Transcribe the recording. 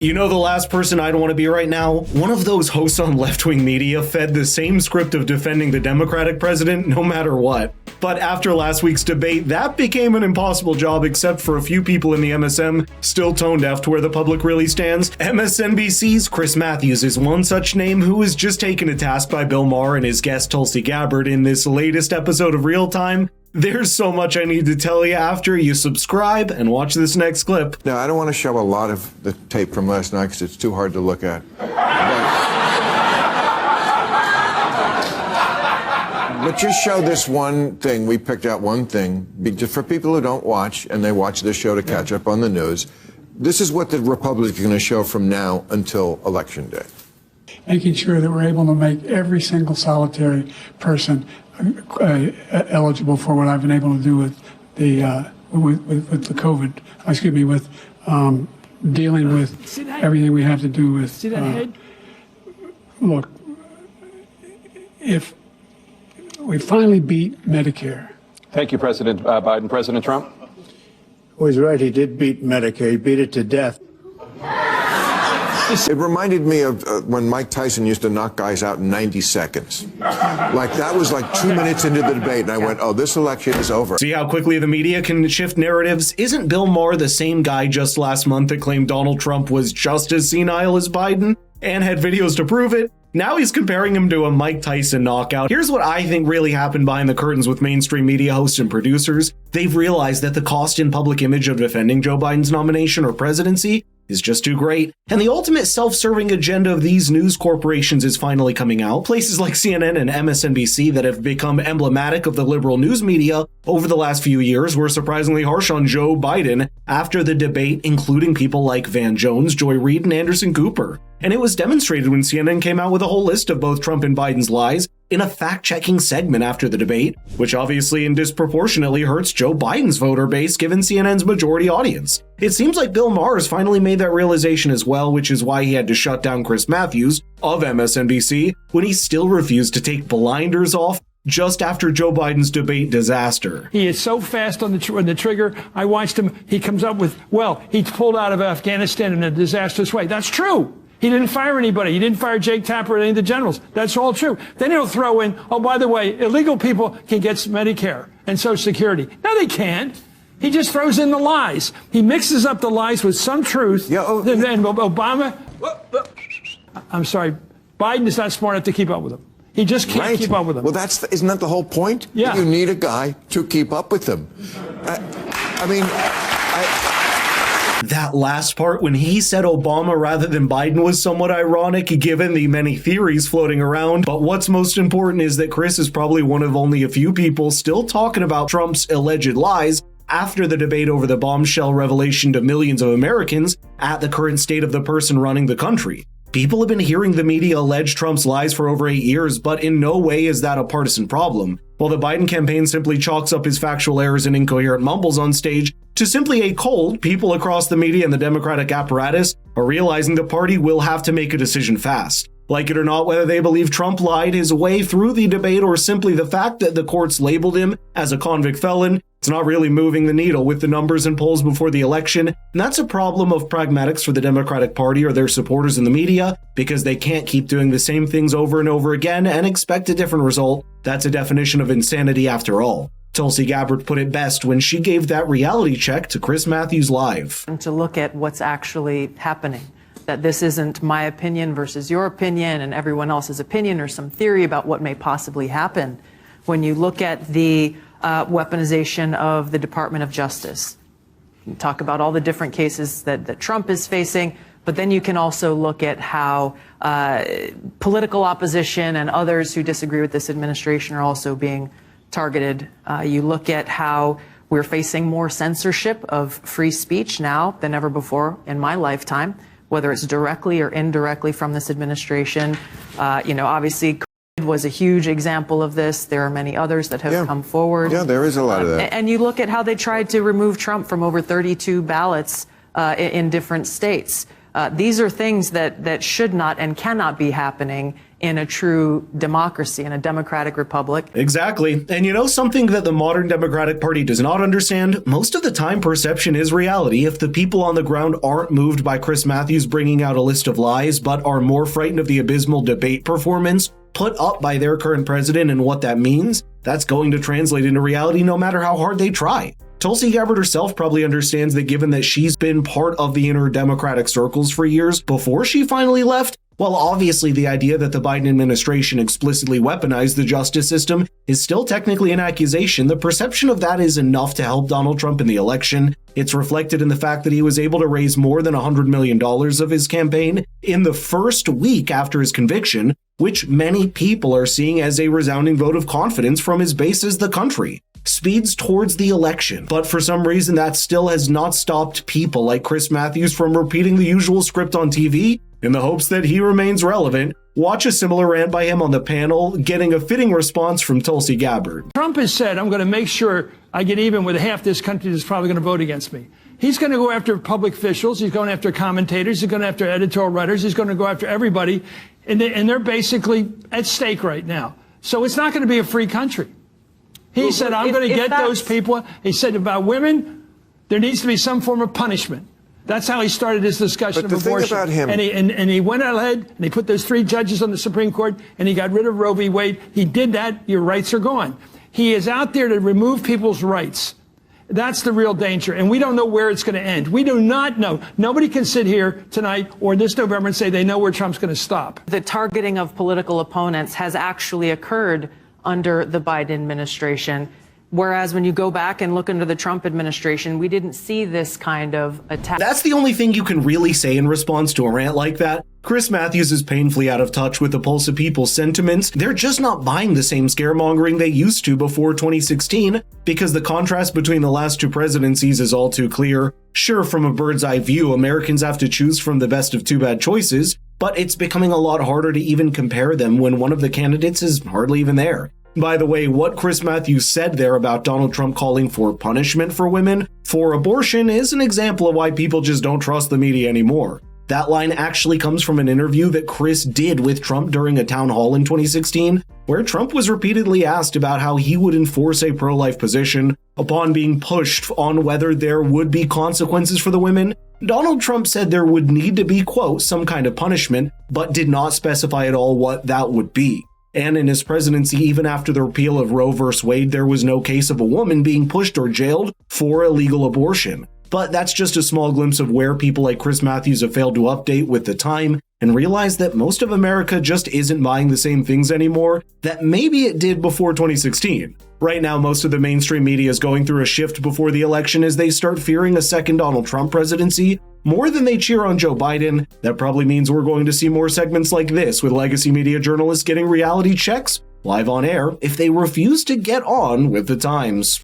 You know the last person I'd want to be right now? One of those hosts on left-wing media fed the same script of defending the Democratic president no matter what. But after last week's debate, that became an impossible job except for a few people in the MSM still tone deaf to where the public really stands. MSNBC's Chris Matthews is one such name who was just taken to task by Bill Maher and his guest Tulsi Gabbard in this latest episode of Real Time. There's so much I need to tell you after you subscribe and watch this next clip. Now, I don't want to show a lot of the tape from last night because it's too hard to look at. But just show this one thing. We picked out one thing. Just for people who don't watch, and they watch this show to catch up on the news, this is what the Republicans are going to show from now until Election Day. Making sure that we're able to make every single solitary person eligible for what I've been able to do with the with the COVID. Excuse me, with dealing with everything we have to do with. See that head? Look, if we finally beat Medicare. Thank you, President Biden. President Trump? Well, he's right. He did beat Medicare. He beat it to death. It reminded me of when Mike Tyson used to knock guys out in 90 seconds. Like, that was like 2 minutes into the debate, and I went, oh, this election is over. See how quickly the media can shift narratives? Isn't Bill Maher the same guy just last month that claimed Donald Trump was just as senile as Biden and had videos to prove it? Now he's comparing him to a Mike Tyson knockout. Here's what I think really happened behind the curtains with mainstream media hosts and producers. They've realized that the cost in public image of defending Joe Biden's nomination or presidency is just too great. And the ultimate self-serving agenda of these news corporations is finally coming out. Places like CNN and MSNBC that have become emblematic of the liberal news media over the last few years were surprisingly harsh on Joe Biden after the debate, including people like Van Jones, Joy Reid, and Anderson Cooper. And it was demonstrated when CNN came out with a whole list of both Trump and Biden's lies in a fact-checking segment after the debate, which obviously and disproportionately hurts Joe Biden's voter base given CNN's majority audience. It seems like Bill Maher has finally made that realization as well, which is why he had to shut down Chris Matthews of MSNBC when he still refused to take blinders off just after Joe Biden's debate disaster. He is so fast on the trigger. I watched him. He comes up with, well, he pulled out of Afghanistan in a disastrous way. That's true. He didn't fire anybody. He didn't fire Jake Tapper or any of the generals. That's all true. Then he'll throw in, oh, by the way, illegal people can get Medicare and Social Security. No, they can't. He just throws in the lies. He mixes up the lies with some truth. Yeah, Then Obama, I'm sorry, Biden is not smart enough to keep up with him. He just can't keep up with him. Well, isn't that the whole point? Yeah. You need a guy to keep up with him. That last part when he said Obama rather than Biden was somewhat ironic given the many theories floating around. But what's most important is that Chris is probably one of only a few people still talking about Trump's alleged lies after the debate over the bombshell revelation to millions of Americans at the current state of the person running the country. People have been hearing the media allege Trump's lies for over 8 years, but in no way is that a partisan problem. While the Biden campaign simply chalks up his factual errors and incoherent mumbles on stage to simply a cold, people across the media and the Democratic apparatus are realizing the party will have to make a decision fast. Like it or not, whether they believe Trump lied his way through the debate or simply the fact that the courts labeled him as a convict felon, it's not really moving the needle with the numbers and polls before the election. And that's a problem of pragmatics for the Democratic Party or their supporters in the media because they can't keep doing the same things over and over again and expect a different result. That's a definition of insanity after all. Tulsi Gabbard put it best when she gave that reality check to Chris Matthews Live. To look at what's actually happening. That this isn't my opinion versus your opinion and everyone else's opinion or some theory about what may possibly happen. When you look at the weaponization of the Department of Justice, you talk about all the different cases that Trump is facing, but then you can also look at how political opposition and others who disagree with this administration are also being targeted. You look at how we're facing more censorship of free speech now than ever before in my lifetime, whether it's directly or indirectly from this administration. Obviously, COVID was a huge example of this. There are many others that have come forward. Yeah, there is a lot of that. And you look at how they tried to remove Trump from over 32 ballots in different states. These are things that should not and cannot be happening in a true democracy, in a democratic republic. Exactly. And you know something that the modern Democratic Party does not understand? Most of the time, perception is reality. If the people on the ground aren't moved by Chris Matthews bringing out a list of lies, but are more frightened of the abysmal debate performance put up by their current president and what that means, that's going to translate into reality no matter how hard they try. Tulsi Gabbard herself probably understands that given that she's been part of the inner Democratic circles for years before she finally left, while obviously the idea that the Biden administration explicitly weaponized the justice system is still technically an accusation, the perception of that is enough to help Donald Trump in the election. It's reflected in the fact that he was able to raise more than $100 million of his campaign in the first week after his conviction, which many people are seeing as a resounding vote of confidence from his base as the country speeds towards the election. But for some reason, that still has not stopped people like Chris Matthews from repeating the usual script on TV in the hopes that he remains relevant. Watch a similar rant by him on the panel, getting a fitting response from Tulsi Gabbard. Trump has said, I'm going to make sure I get even with half this country that's probably going to vote against me. He's going to go after public officials. He's going after commentators. He's going after editorial writers. He's going to go after everybody. And they're basically at stake right now. So it's not going to be a free country. He said, I'm going to get those people. He said about women, there needs to be some form of punishment. That's how he started his discussion of abortion. Thing about him, and he went ahead and he put those 3 judges on the Supreme Court and he got rid of Roe v. Wade. He did that. Your rights are gone. He is out there to remove people's rights. That's the real danger. And we don't know where it's going to end. We do not know. Nobody can sit here tonight or this November and say they know where Trump's going to stop. The targeting of political opponents has actually occurred under the Biden administration. Whereas when you go back and look under the Trump administration, we didn't see this kind of attack. That's the only thing you can really say in response to a rant like that. Chris Matthews is painfully out of touch with the pulse of people's sentiments. They're just not buying the same scaremongering they used to before 2016, because the contrast between the last 2 presidencies is all too clear. Sure, from a bird's eye view, Americans have to choose from the best of 2 bad choices, but it's becoming a lot harder to even compare them when one of the candidates is hardly even there. By the way, what Chris Matthews said there about Donald Trump calling for punishment for women for abortion is an example of why people just don't trust the media anymore. That line actually comes from an interview that Chris did with Trump during a town hall in 2016, where Trump was repeatedly asked about how he would enforce a pro-life position upon being pushed on whether there would be consequences for the women. Donald Trump said there would need to be, quote, some kind of punishment, but did not specify at all what that would be. And in his presidency, even after the repeal of Roe v. Wade, there was no case of a woman being pushed or jailed for illegal abortion. But that's just a small glimpse of where people like Chris Matthews have failed to update with the time and realize that most of America just isn't buying the same things anymore that maybe it did before 2016. Right now, most of the mainstream media is going through a shift before the election as they start fearing a second Donald Trump presidency more than they cheer on Joe Biden. That probably means we're going to see more segments like this, with legacy media journalists getting reality checks live on air if they refuse to get on with the times.